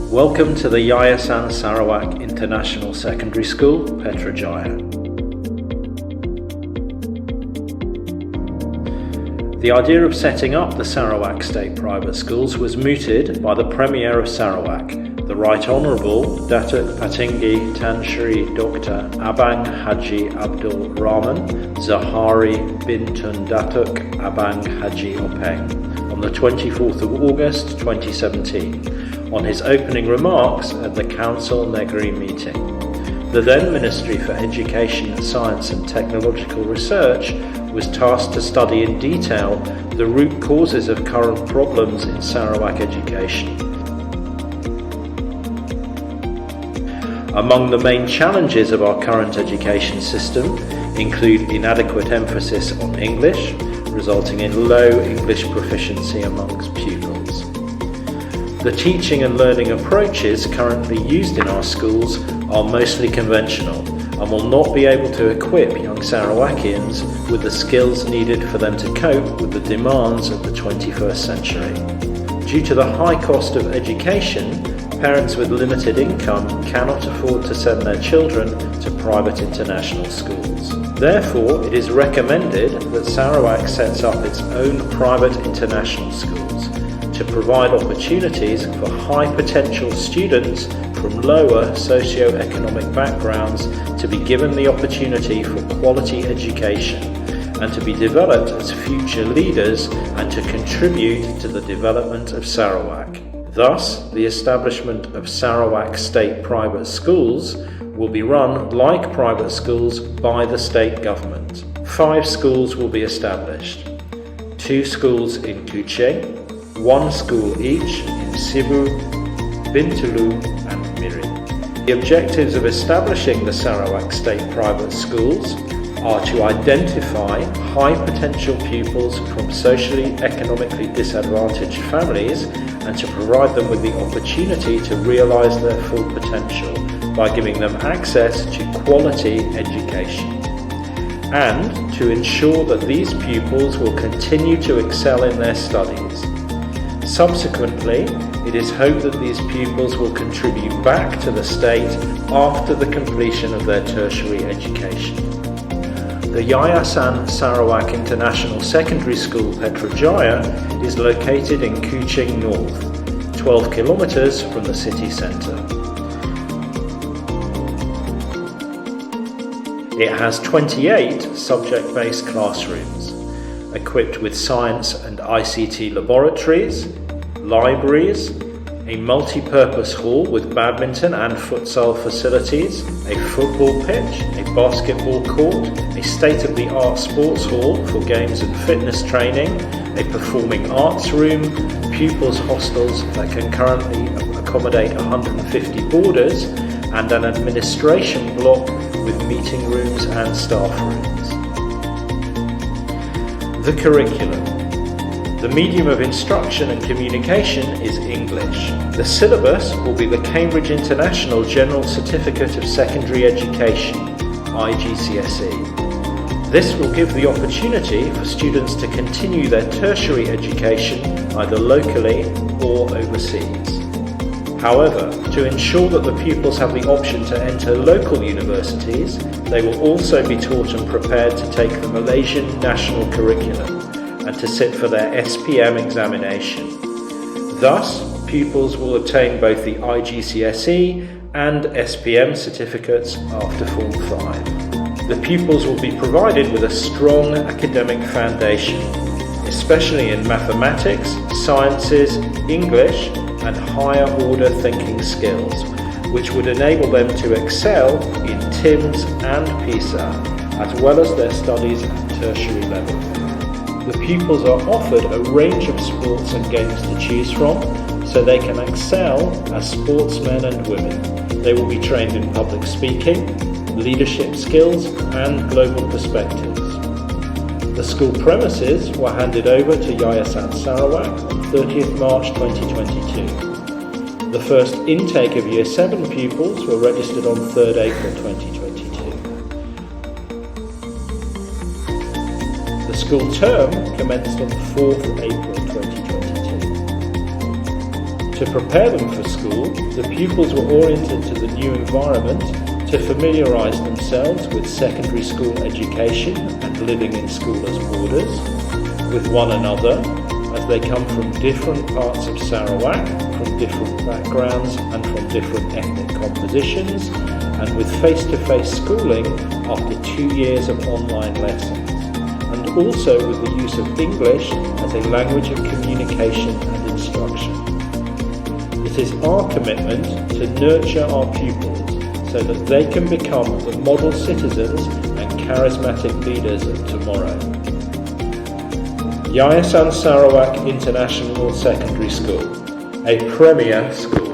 Welcome to the Yayasan Sarawak International Secondary School, Putrajaya. The idea of setting up the Sarawak State Private Schools was mooted by the Premier of Sarawak, the Right Honourable Datuk Patinggi Tan Sri Dr. Abang Haji Abdul Rahman Zahari bin Tun Datuk Abang Haji Openg on the 24th of August 2017 on his opening remarks at the Council Negeri meeting. The then Ministry for Education, Science and Technological Research was tasked to study in detail the root causes of current problems in Sarawak education. Among the main challenges of our current education system include inadequate emphasis on English, resulting in low English proficiency amongst pupils. The teaching and learning approaches currently used in our schools are mostly conventional and will not be able to equip young Sarawakians with the skills needed for them to cope with the demands of the 21st century. Due to the high cost of education, parents with limited income cannot afford to send their children to private international schools. Therefore, it is recommended that Sarawak sets up its own private international schools to provide opportunities for high potential students from lower socio-economic backgrounds to be given the opportunity for quality education and to be developed as future leaders and to contribute to the development of Sarawak. Thus, the establishment of Sarawak State Private Schools will be run like private schools by the state government. 5 schools will be established. 2 schools in Kuching, 1 school each in Sibu, Bintulu and Mirin. The objectives of establishing the Sarawak State Private Schools are to identify high potential pupils from socially economically disadvantaged families and to provide them with the opportunity to realise their full potential by giving them access to quality education, and to ensure that these pupils will continue to excel in their studies. Subsequently, it is hoped that these pupils will contribute back to the state after the completion of their tertiary education. The Yayasan Sarawak International Secondary School, Putrajaya, is located in Kuching North, 12 kilometres from the city centre. It has 28 subject-based classrooms, equipped with science and ICT laboratories, libraries, a multi-purpose hall with badminton and futsal facilities, a football pitch, a basketball court, a state-of-the-art sports hall for games and fitness training, a performing arts room, pupils' hostels that can currently accommodate 150 boarders, and an administration block with meeting rooms and staff rooms. The curriculum. The medium of instruction and communication is English. The syllabus will be the Cambridge International General Certificate of Secondary Education, IGCSE. This will give the opportunity for students to continue their tertiary education either locally or overseas. However, to ensure that the pupils have the option to enter local universities, they will also be taught and prepared to take the Malaysian National Curriculum and to sit for their SPM examination. Thus, pupils will obtain both the IGCSE and SPM certificates after Form 5. The pupils will be provided with a strong academic foundation, especially in mathematics, sciences, English, and higher order thinking skills, which would enable them to excel in TIMSS and PISA, as well as their studies at tertiary level. The pupils are offered a range of sports and games to choose from, so they can excel as sportsmen and women. They will be trained in public speaking, leadership skills, and global perspectives. The school premises were handed over to Yayasan Sarawak on 30th March 2022. The first intake of Year 7 pupils were registered on 3rd April 2022. The school term commenced on 4th April 2022. To prepare them for school, the pupils were oriented to the new environment to familiarise themselves with secondary school education and living in school as boarders, with one another, as they come from different parts of Sarawak, from different backgrounds and from different ethnic compositions, and with face-to-face schooling after 2 years of online lessons, and also with the use of English as a language of communication and instruction. It is our commitment to nurture our pupils so that they can become the model citizens and charismatic leaders of tomorrow. Yayasan Sarawak International Secondary School, a premier school.